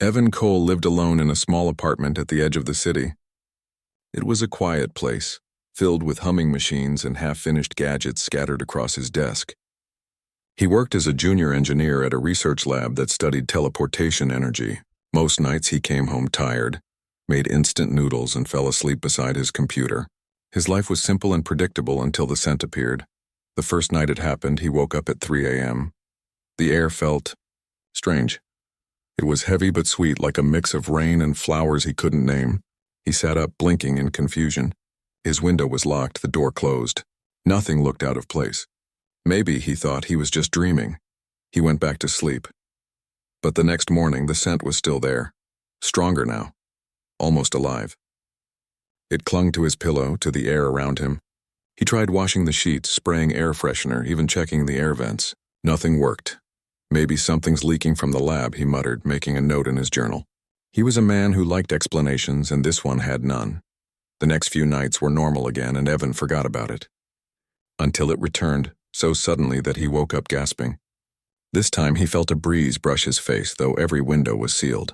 Evan Cole lived alone in a small apartment at the edge of the city. It was a quiet place, filled with humming machines and half-finished gadgets scattered across his desk. He worked as a junior engineer at a research lab that studied teleportation energy. Most nights he came home tired, made instant noodles, and fell asleep beside his computer. His life was simple and predictable until the scent appeared. The first night it happened, he woke up at 3 a.m. The air felt strange. It was heavy but sweet, like a mix of rain and flowers he couldn't name. He sat up, blinking in confusion. His window was locked, the door closed. Nothing looked out of place. Maybe, he thought, he was just dreaming. He went back to sleep. But the next morning, the scent was still there. Stronger now. Almost alive. It clung to his pillow, to the air around him. He tried washing the sheets, spraying air freshener, even checking the air vents. Nothing worked. Maybe something's leaking from the lab, he muttered, making a note in his journal. He was a man who liked explanations, and this one had none. The next few nights were normal again, and Evan forgot about it. Until it returned, so suddenly that he woke up gasping. This time he felt a breeze brush his face, though every window was sealed.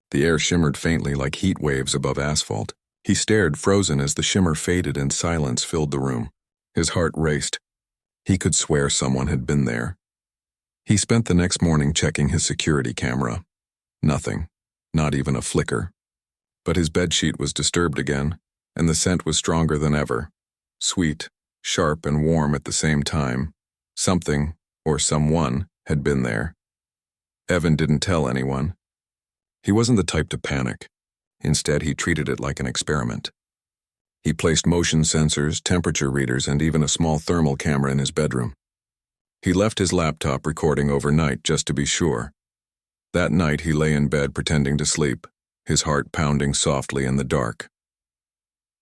The air shimmered faintly like heat waves above asphalt. He stared, frozen, as the shimmer faded and silence filled the room. His heart raced. He could swear someone had been there. He spent the next morning checking his security camera. Nothing. Not even a flicker. But his bedsheet was disturbed again, and the scent was stronger than ever. Sweet, sharp, and warm at the same time. Something, or someone, had been there. Evan didn't tell anyone. He wasn't the type to panic. Instead, he treated it like an experiment. He placed motion sensors, temperature readers, and even a small thermal camera in his bedroom. He left his laptop recording overnight just to be sure. That night he lay in bed pretending to sleep, his heart pounding softly in the dark.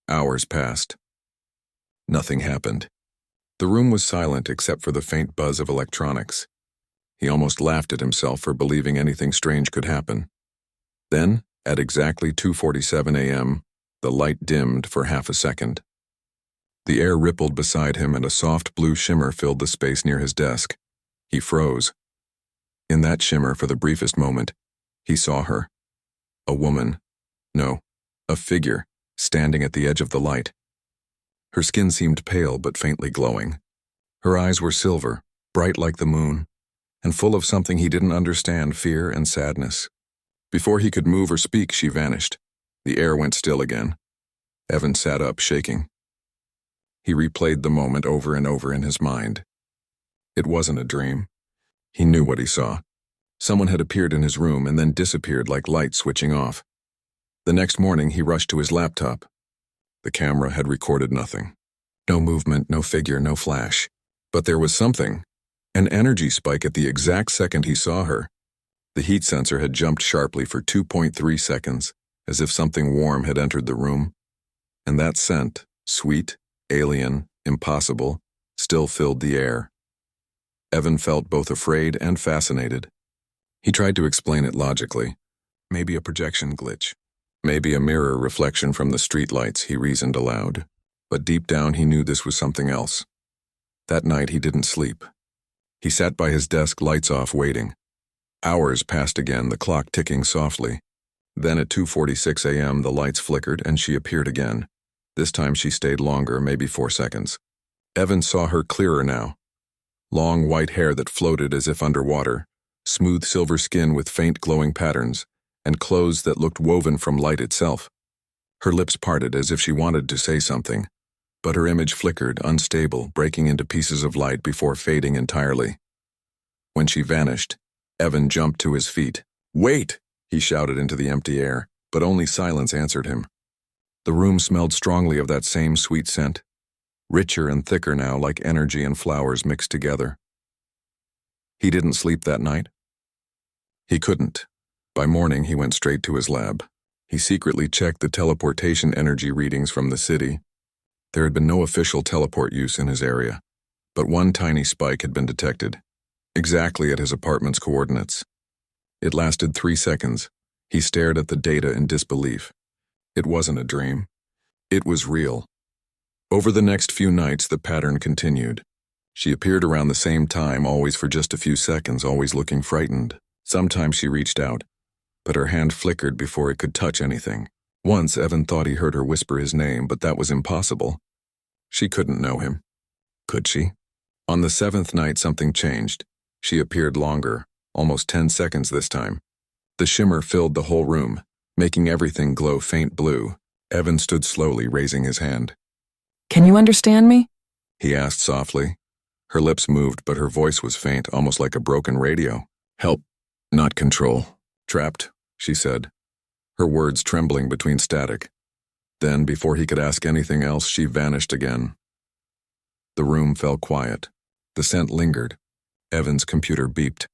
Hours passed. Nothing happened. The room was silent except for the faint buzz of electronics. He almost laughed at himself for believing anything strange could happen. Then, at exactly 2:47 a.m., the light dimmed for half a second. The air rippled beside him and a soft blue shimmer filled the space near his desk. He froze. In that shimmer, for the briefest moment, he saw her. A woman. No, a figure, standing at the edge of the light. Her skin seemed pale but faintly glowing. Her eyes were silver, bright like the moon, and full of something he didn't understand, fear and sadness. Before he could move or speak, she vanished. The air went still again. Evan sat up, shaking. He replayed the moment over and over in his mind. It wasn't a dream. He knew what he saw. Someone had appeared in his room and then disappeared like light switching off. The next morning, he rushed to his laptop. The camera had recorded nothing. No movement, no figure, no flash. But there was something. An energy spike at the exact second he saw her. The heat sensor had jumped sharply for 2.3 seconds, as if something warm had entered the room. And that scent, sweet, alien, impossible, still filled the air. Evan felt both afraid and fascinated. He tried to explain it logically. Maybe a projection glitch. Maybe a mirror reflection from the streetlights, he reasoned aloud. But deep down he knew this was something else. That night he didn't sleep. He sat by his desk, lights off, waiting. Hours passed again, the clock ticking softly. Then at 2:46 a.m. the lights flickered and she appeared again. This time she stayed longer, maybe 4 seconds. Evan saw her clearer now. Long white hair that floated as if underwater, smooth silver skin with faint glowing patterns, and clothes that looked woven from light itself. Her lips parted as if she wanted to say something, but her image flickered, unstable, breaking into pieces of light before fading entirely. When she vanished, Evan jumped to his feet. "Wait!" he shouted into the empty air, but only silence answered him. The room smelled strongly of that same sweet scent, richer and thicker now, like energy and flowers mixed together. He didn't sleep that night. He couldn't. By morning, he went straight to his lab. He secretly checked the teleportation energy readings from the city. There had been no official teleport use in his area, but one tiny spike had been detected, exactly at his apartment's coordinates. It lasted 3 seconds. He stared at the data in disbelief. It wasn't a dream. It was real. Over the next few nights, the pattern continued. She appeared around the same time, always for just a few seconds, always looking frightened. Sometimes she reached out, but her hand flickered before it could touch anything. Once, Evan thought he heard her whisper his name, but that was impossible. She couldn't know him. Could she? On the 7th night, something changed. She appeared longer, almost 10 seconds this time. The shimmer filled the whole room, making everything glow faint blue. Evan stood slowly, raising his hand. "Can you understand me?" he asked softly. Her lips moved, but her voice was faint, almost like a broken radio. "Help, not control. Trapped," she said, her words trembling between static. Then, before he could ask anything else, she vanished again. The room fell quiet. The scent lingered. Evan's computer beeped.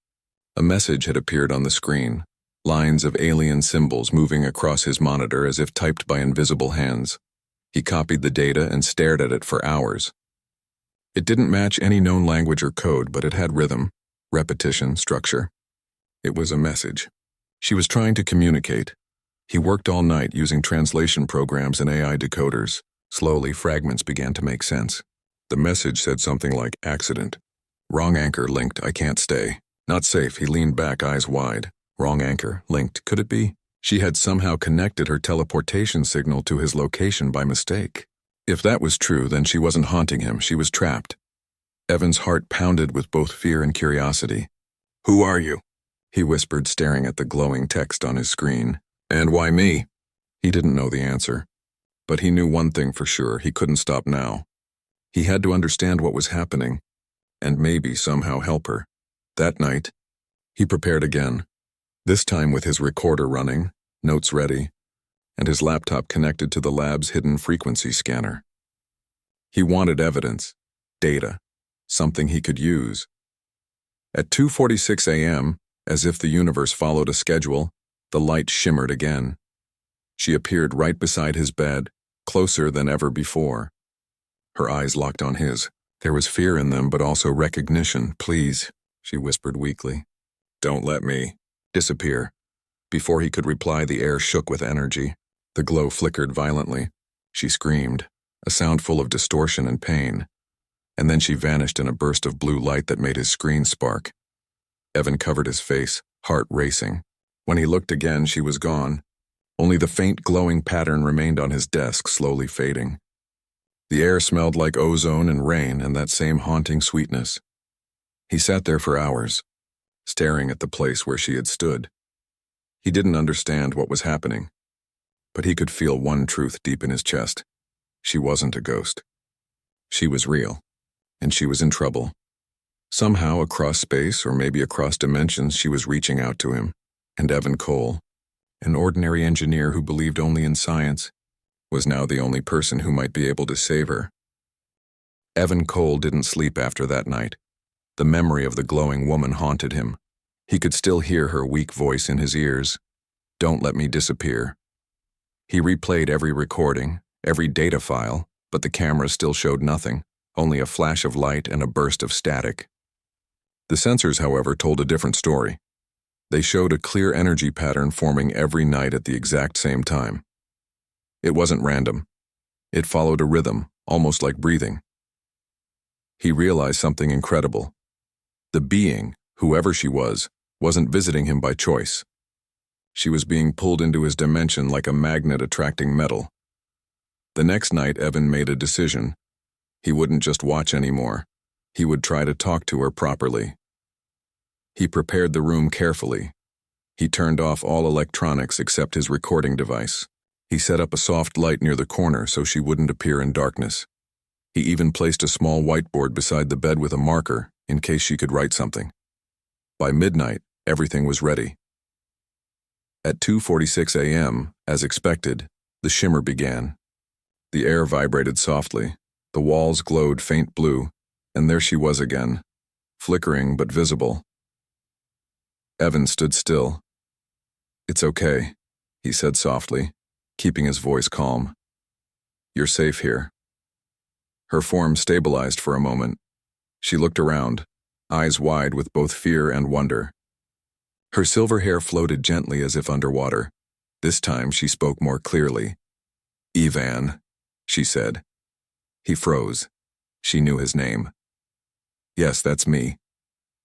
A message had appeared on the screen, lines of alien symbols moving across his monitor as if typed by invisible hands. He copied the data and stared at it for hours. It didn't match any known language or code, but it had rhythm, repetition, structure. It was a message. She was trying to communicate. He worked all night using translation programs and AI decoders. Slowly, fragments began to make sense. The message said something like, "Accident. Wrong anchor, linked, I can't stay. Not safe." He leaned back, eyes wide. Wrong anchor, linked, could it be? She had somehow connected her teleportation signal to his location by mistake. If that was true, then she wasn't haunting him, she was trapped. Evan's heart pounded with both fear and curiosity. "Who are you?" he whispered, staring at the glowing text on his screen. "And why me?" He didn't know the answer, but he knew one thing for sure: he couldn't stop now. He had to understand what was happening, and maybe somehow help her. That night, he prepared again, this time with his recorder running, notes ready, and his laptop connected to the lab's hidden frequency scanner. He wanted evidence, data, something he could use. At 2:46 a.m., as if the universe followed a schedule, the light shimmered again. She appeared right beside his bed, closer than ever before. Her eyes locked on his. There was fear in them, but also recognition. "Please," she whispered weakly. "Don't let me disappear." Before he could reply, the air shook with energy. The glow flickered violently. She screamed, a sound full of distortion and pain. And then she vanished in a burst of blue light that made his screen spark. Evan covered his face, heart racing. When he looked again, she was gone. Only the faint glowing pattern remained on his desk, slowly fading. The air smelled like ozone and rain and that same haunting sweetness. He sat there for hours, staring at the place where she had stood. He didn't understand what was happening, but he could feel one truth deep in his chest. She wasn't a ghost. She was real, and she was in trouble. Somehow, across space, or maybe across dimensions, she was reaching out to him. And Evan Cole, an ordinary engineer who believed only in science, was now the only person who might be able to save her. Evan Cole didn't sleep after that night. The memory of the glowing woman haunted him. He could still hear her weak voice in his ears. "Don't let me disappear." He replayed every recording, every data file, but the camera still showed nothing, only a flash of light and a burst of static. The sensors, however, told a different story. They showed a clear energy pattern forming every night at the exact same time. It wasn't random. It followed a rhythm, almost like breathing. He realized something incredible. The being, whoever she was, wasn't visiting him by choice. She was being pulled into his dimension like a magnet attracting metal. The next night, Evan made a decision. He wouldn't just watch anymore. He would try to talk to her properly. He prepared the room carefully. He turned off all electronics except his recording device. He set up a soft light near the corner so she wouldn't appear in darkness. He even placed a small whiteboard beside the bed with a marker in case she could write something. By midnight, everything was ready. At 2:46 a.m., as expected, the shimmer began. The air vibrated softly, the walls glowed faint blue, and there she was again, flickering but visible. Evan stood still. "It's okay," he said softly, keeping his voice calm. "You're safe here." Her form stabilized for a moment. She looked around, eyes wide with both fear and wonder. Her silver hair floated gently as if underwater. This time she spoke more clearly. "Ivan," she said. He froze. She knew his name. "Yes, that's me.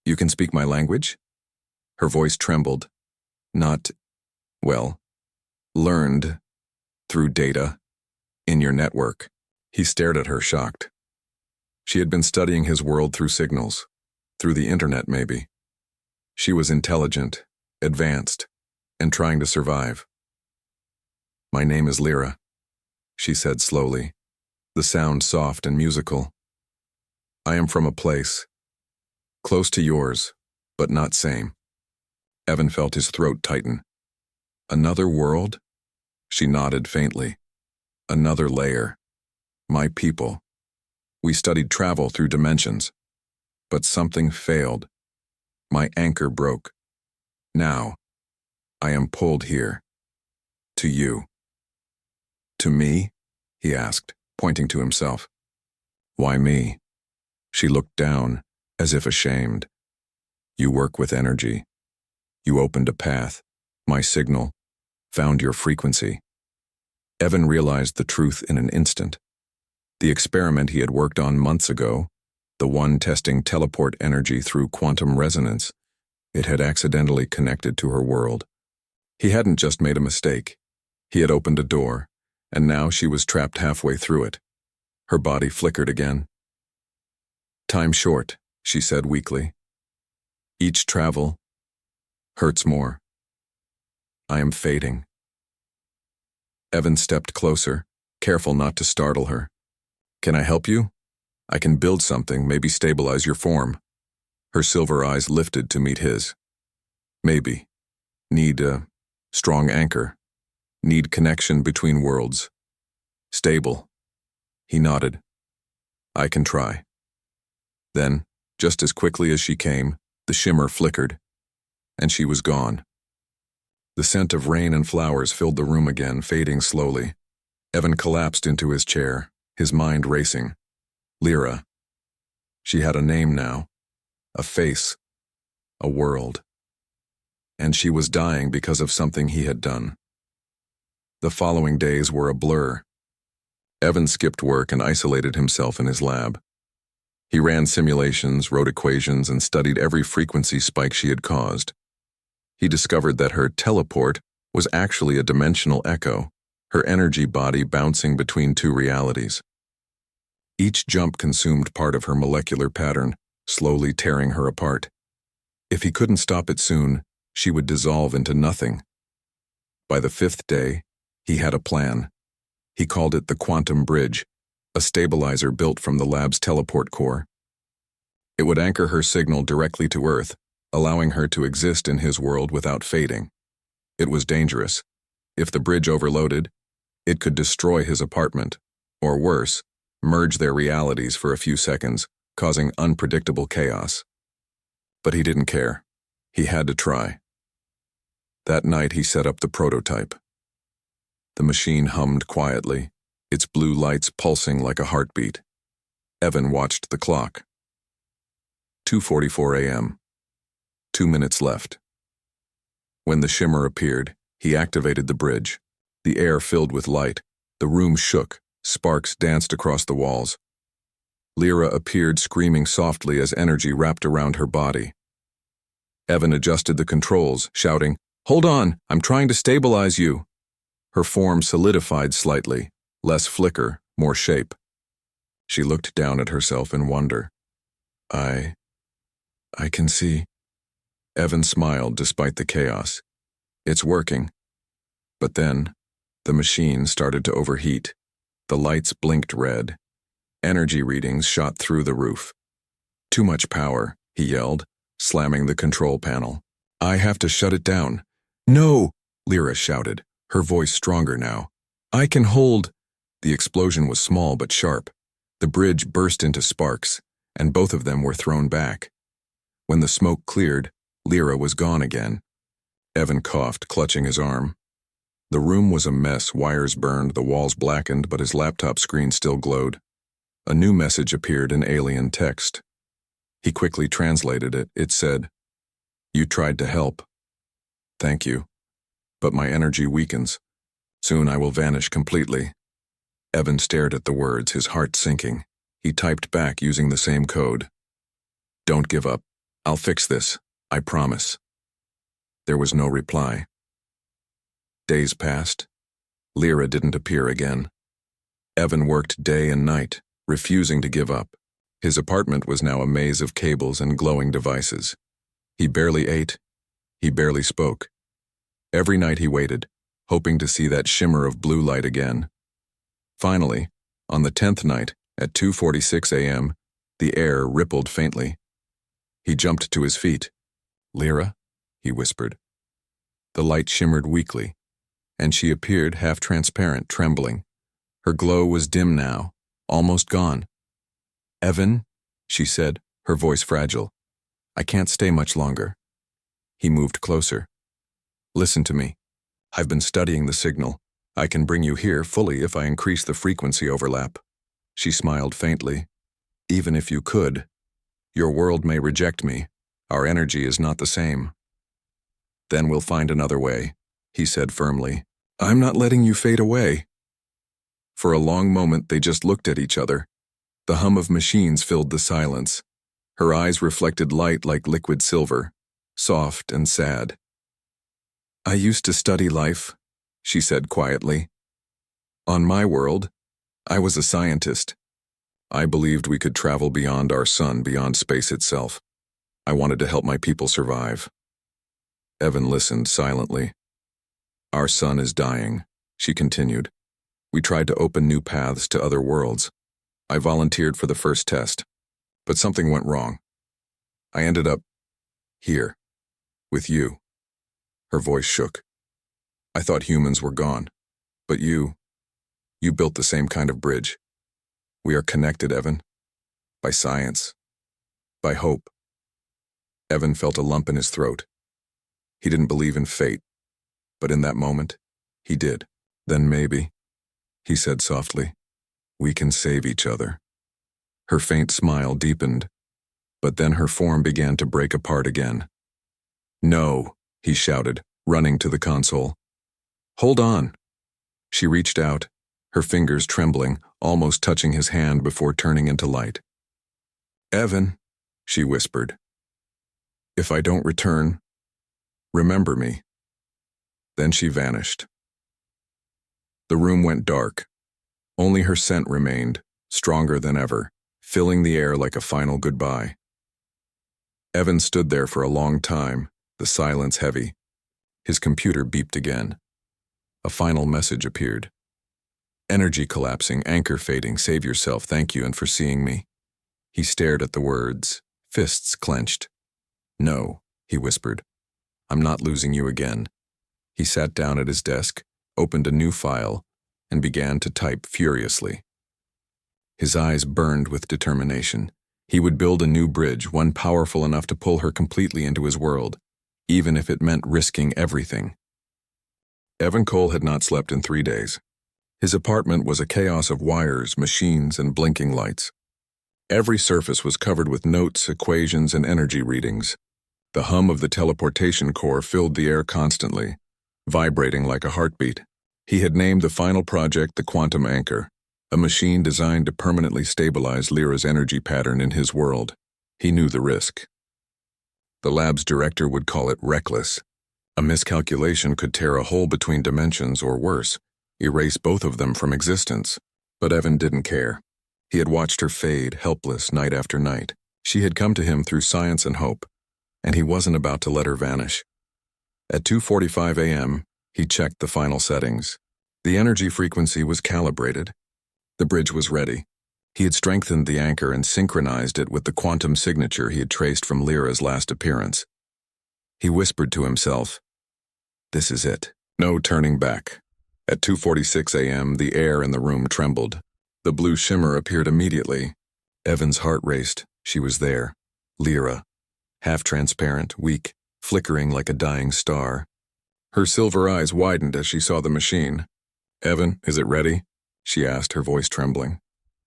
You can speak my language?" Her voice trembled. "Not Well, learned through data in your network. He stared at her, shocked. She had been studying his world through signals, through the internet maybe. She was intelligent, advanced, and trying to survive. My name is Lyra, she said slowly, the sound soft and musical. I am from a place, close to yours, but not same. Evan felt his throat tighten. Another world? She nodded faintly. Another layer. My people. We studied travel through dimensions. But something failed. My anchor broke. Now, I am pulled here. To you. To me? He asked, pointing to himself. Why me? She looked down, as if ashamed. You work with energy. You opened a path, my signal, found your frequency. Evan realized the truth in an instant. The experiment he had worked on months ago, the one testing teleport energy through quantum resonance, it had accidentally connected to her world. He hadn't just made a mistake. He had opened a door, and now she was trapped halfway through it. Her body flickered again. Time short, she said weakly. Each travel hurts more. I am fading. Evan stepped closer, careful not to startle her. Can I help you? I can build something, maybe stabilize your form. Her silver eyes lifted to meet his. Maybe. Need a strong anchor. Need connection between worlds. Stable. He nodded. I can try. Then, just as quickly as she came, the shimmer flickered, and she was gone. The scent of rain and flowers filled the room again, fading slowly. Evan collapsed into his chair, his mind racing. Lyra. She had a name now, a face, a world. And she was dying because of something he had done. The following days were a blur. Evan skipped work and isolated himself in his lab. He ran simulations, wrote equations, and studied every frequency spike she had caused. He discovered that her teleport was actually a dimensional echo, her energy body bouncing between two realities. Each jump consumed part of her molecular pattern, slowly tearing her apart. If he couldn't stop it soon, she would dissolve into nothing. By the 5th day, he had a plan. He called it the Quantum Bridge, a stabilizer built from the lab's teleport core. It would anchor her signal directly to Earth, allowing her to exist in his world without fading. It was dangerous. If the bridge overloaded, it could destroy his apartment, or worse, merge their realities for a few seconds, causing unpredictable chaos. But he didn't care. He had to try. That night he set up the prototype. The machine hummed quietly, its blue lights pulsing like a heartbeat. Evan watched the clock. 2:44 a.m. 2 minutes left. When the shimmer appeared, he activated the bridge. The air filled with light. The room shook. Sparks danced across the walls. Lyra appeared, screaming softly as energy wrapped around her body. Evan adjusted the controls, shouting, "Hold on, I'm trying to stabilize you." Her form solidified slightly, less flicker, more shape. She looked down at herself in wonder. I can see. Evan smiled despite the chaos. It's working. But then, the machine started to overheat. The lights blinked red. Energy readings shot through the roof. Too much power, he yelled, slamming the control panel. I have to shut it down. No, Lyra shouted, her voice stronger now. I can hold. The explosion was small but sharp. The bridge burst into sparks, and both of them were thrown back. When the smoke cleared, Lyra was gone again. Evan coughed, clutching his arm. The room was a mess, wires burned, the walls blackened, but his laptop screen still glowed. A new message appeared in alien text. He quickly translated it. It said, "You tried to help. Thank you. But my energy weakens. Soon I will vanish completely." Evan stared at the words, his heart sinking. He typed back using the same code. "Don't give up. I'll fix this. I promise." There was no reply. Days passed. Lyra didn't appear again. Evan worked day and night, refusing to give up. His apartment was now a maze of cables and glowing devices. He barely ate. He barely spoke. Every night he waited, hoping to see that shimmer of blue light again. Finally, on the 10th night, at 2:46 a.m., the air rippled faintly. He jumped to his feet. "Lyra?" he whispered. The light shimmered weakly, and she appeared half-transparent, trembling. Her glow was dim now, almost gone. "Evan," she said, her voice fragile. "I can't stay much longer." He moved closer. "Listen to me. I've been studying the signal. I can bring you here fully if I increase the frequency overlap." She smiled faintly. "Even if you could, your world may reject me. Our energy is not the same." "Then we'll find another way," he said firmly. "I'm not letting you fade away." For a long moment they just looked at each other. The hum of machines filled the silence. Her eyes reflected light like liquid silver, soft and sad. "I used to study life," she said quietly. "On my world, I was a scientist. I believed we could travel beyond our sun, beyond space itself. I wanted to help my people survive." Evan listened silently. "Our sun is dying," she continued. "We tried to open new paths to other worlds. I volunteered for the first test, but something went wrong. I ended up here, with you." Her voice shook. "I thought humans were gone, but you built the same kind of bridge. We are connected, Evan, by science, by hope." Evan felt a lump in his throat. He didn't believe in fate, but in that moment, he did. "Then maybe," he said softly, "we can save each other." Her faint smile deepened, but then her form began to break apart again. "No," he shouted, running to the console. "Hold on." She reached out, her fingers trembling, almost touching his hand before turning into light. "Evan," she whispered, "if I don't return, remember me." Then she vanished. The room went dark. Only her scent remained, stronger than ever, filling the air like a final goodbye. Evan stood there for a long time, the silence heavy. His computer beeped again. A final message appeared. "Energy collapsing, anchor fading, save yourself, thank you and for seeing me." He stared at the words, fists clenched. "No," he whispered. "I'm not losing you again." He sat down at his desk, opened a new file, and began to type furiously. His eyes burned with determination. He would build a new bridge, one powerful enough to pull her completely into his world, even if it meant risking everything. Evan Cole had not slept in 3 days. His apartment was a chaos of wires, machines, and blinking lights. Every surface was covered with notes, equations, and energy readings. The hum of the teleportation core filled the air constantly, vibrating like a heartbeat. He had named the final project the Quantum Anchor, a machine designed to permanently stabilize Lyra's energy pattern in his world. He knew the risk. The lab's director would call it reckless. A miscalculation could tear a hole between dimensions or worse, erase both of them from existence. But Evan didn't care. He had watched her fade, helpless, night after night. She had come to him through science and hope, and he wasn't about to let her vanish. At 2:45 a.m., he checked the final settings. The energy frequency was calibrated. The bridge was ready. He had strengthened the anchor and synchronized it with the quantum signature he had traced from Lyra's last appearance. He whispered to himself, "This is it. No turning back." At 2:46 a.m., the air in the room trembled. The blue shimmer appeared immediately. Evan's heart raced. She was there. Lyra. Half-transparent, weak, flickering like a dying star. Her silver eyes widened as she saw the machine. "Evan, is it ready?" she asked, her voice trembling.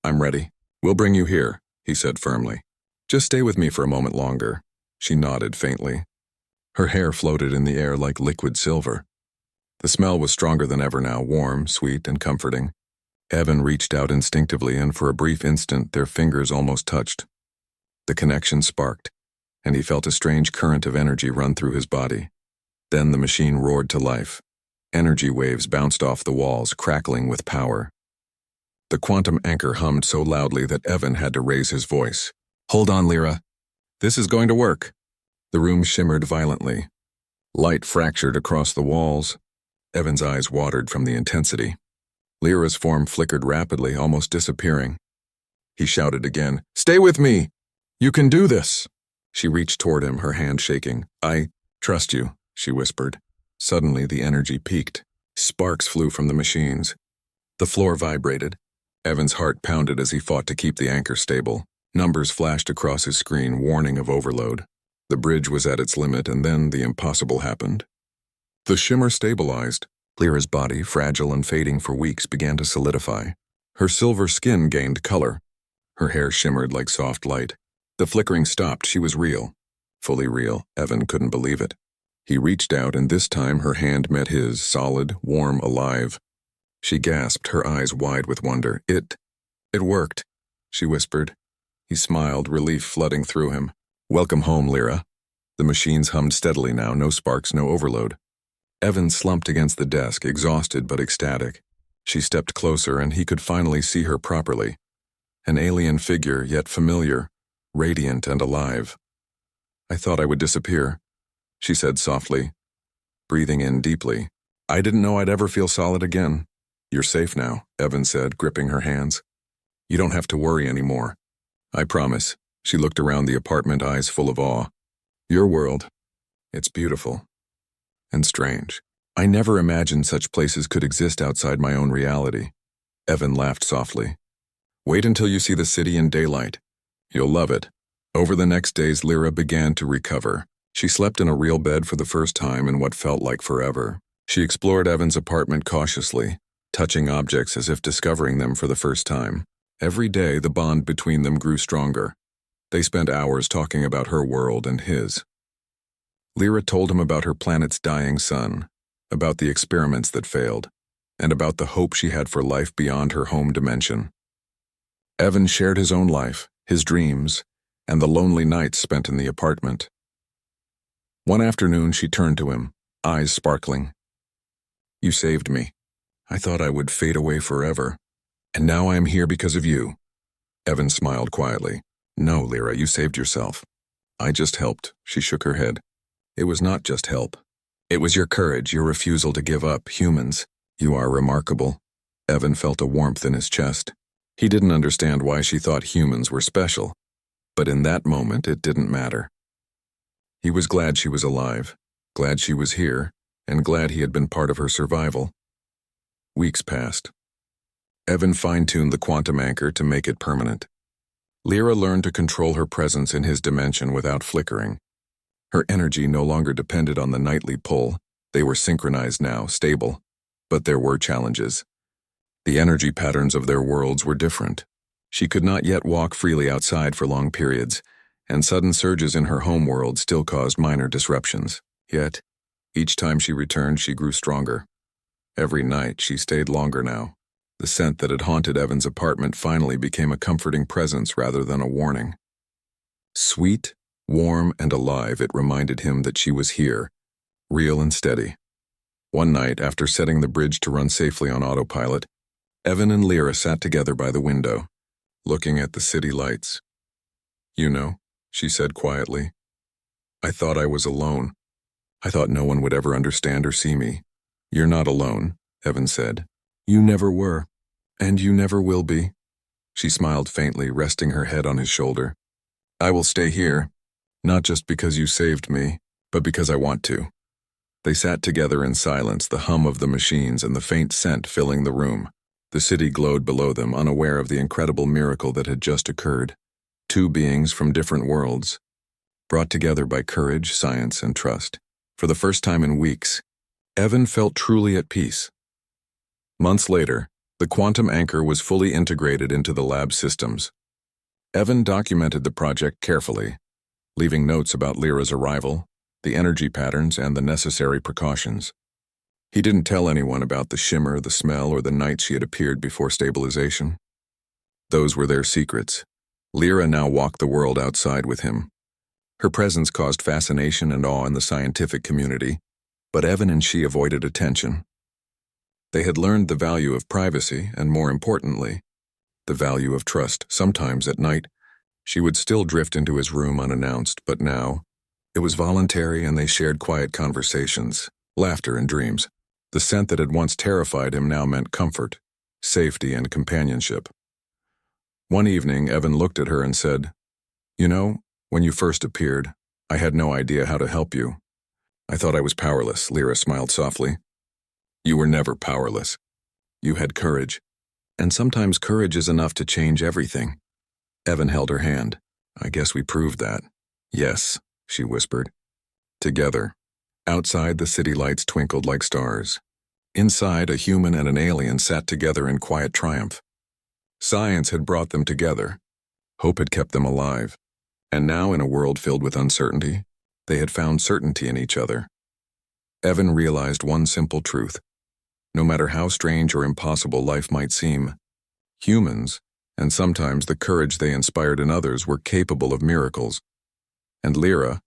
"I'm ready. We'll bring you here," he said firmly. "Just stay with me for a moment longer." She nodded faintly. Her hair floated in the air like liquid silver. The smell was stronger than ever now, warm, sweet, and comforting. Evan reached out instinctively, and for a brief instant their fingers almost touched. The connection sparked, and he felt a strange current of energy run through his body. Then the machine roared to life. Energy waves bounced off the walls, crackling with power. The quantum anchor hummed so loudly that Evan had to raise his voice. "Hold on, Lyra. This is going to work." The room shimmered violently. Light fractured across the walls. Evan's eyes watered from the intensity. Lyra's form flickered rapidly, almost disappearing. He shouted again, "Stay with me! You can do this!" She reached toward him, her hand shaking. "I trust you," she whispered. Suddenly, the energy peaked. Sparks flew from the machines. The floor vibrated. Evan's heart pounded as he fought to keep the anchor stable. Numbers flashed across his screen, warning of overload. The bridge was at its limit, and then the impossible happened. The shimmer stabilized. Lyra's body, fragile and fading for weeks, began to solidify. Her silver skin gained color. Her hair shimmered like soft light. The flickering stopped. She was real. Fully real. Evan couldn't believe it. He reached out, and this time her hand met his, solid, warm, alive. She gasped, her eyes wide with wonder. It worked," she whispered. He smiled, relief flooding through him. "Welcome home, Lyra." The machines hummed steadily now, no sparks, no overload. Evan slumped against the desk, exhausted but ecstatic. She stepped closer, and he could finally see her properly. An alien figure, yet familiar, radiant and alive. "I thought I would disappear," she said softly, breathing in deeply. "I didn't know I'd ever feel solid again." "You're safe now," Evan said, gripping her hands. "You don't have to worry anymore. I promise." She looked around the apartment, eyes full of awe. "Your world, it's beautiful. And strange. I never imagined such places could exist outside my own reality." Evan laughed softly. "Wait until you see the city in daylight. You'll love it." Over the next days, Lyra began to recover. She slept in a real bed for the first time in what felt like forever. She explored Evan's apartment cautiously, touching objects as if discovering them for the first time. Every day, the bond between them grew stronger. They spent hours talking about her world and his. Lyra told him about her planet's dying sun, about the experiments that failed, and about the hope she had for life beyond her home dimension. Evan shared his own life, his dreams, and the lonely nights spent in the apartment. One afternoon, she turned to him, eyes sparkling. "You saved me. I thought I would fade away forever, and now I am here because of you." Evan smiled quietly. "No, Lyra, you saved yourself. I just helped." She shook her head. "It was not just help. It was your courage, your refusal to give up. Humans, you are remarkable." Evan felt a warmth in his chest. He didn't understand why she thought humans were special, but in that moment it didn't matter. He was glad she was alive, glad she was here, and glad he had been part of her survival. Weeks passed. Evan fine-tuned the quantum anchor to make it permanent. Lyra learned to control her presence in his dimension without flickering. Her energy no longer depended on the nightly pull. They were synchronized now, stable. But there were challenges. The energy patterns of their worlds were different. She could not yet walk freely outside for long periods, and sudden surges in her home world still caused minor disruptions. Yet, each time she returned, she grew stronger. Every night, she stayed longer now. The scent that had haunted Evan's apartment finally became a comforting presence rather than a warning. Sweet, warm, and alive, it reminded him that she was here, real and steady. One night, after setting the bridge to run safely on autopilot, Evan and Lyra sat together by the window, looking at the city lights. "You know," she said quietly, "I thought I was alone. I thought no one would ever understand or see me." "You're not alone," Evan said. "You never were, and you never will be." She smiled faintly, resting her head on his shoulder. "I will stay here, not just because you saved me, but because I want to." They sat together in silence, the hum of the machines and the faint scent filling the room. The city glowed below them, unaware of the incredible miracle that had just occurred. Two beings from different worlds, brought together by courage, science, and trust. For the first time in weeks, Evan felt truly at peace. Months later, the quantum anchor was fully integrated into the lab systems. Evan documented the project carefully, leaving notes about Lyra's arrival, the energy patterns, and the necessary precautions. He didn't tell anyone about the shimmer, the smell, or the nights she had appeared before stabilization. Those were their secrets. Lyra now walked the world outside with him. Her presence caused fascination and awe in the scientific community, but Evan and she avoided attention. They had learned the value of privacy and, more importantly, the value of trust. Sometimes at night, she would still drift into his room unannounced, but now, it was voluntary and they shared quiet conversations, laughter and dreams. The scent that had once terrified him now meant comfort, safety, and companionship. One evening, Evan looked at her and said, "You know, when you first appeared, I had no idea how to help you. I thought I was powerless." Lyra smiled softly. "You were never powerless. You had courage. And sometimes courage is enough to change everything." Evan held her hand. "I guess we proved that." "Yes," she whispered. Together. Outside, the city lights twinkled like stars. Inside, a human and an alien sat together in quiet triumph. Science had brought them together. Hope had kept them alive. And now, in a world filled with uncertainty, they had found certainty in each other. Evan realized one simple truth. No matter how strange or impossible life might seem, humans, and sometimes the courage they inspired in others, were capable of miracles. And Lyra,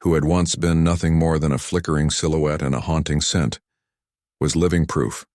who had once been nothing more than a flickering silhouette and a haunting scent, was living proof.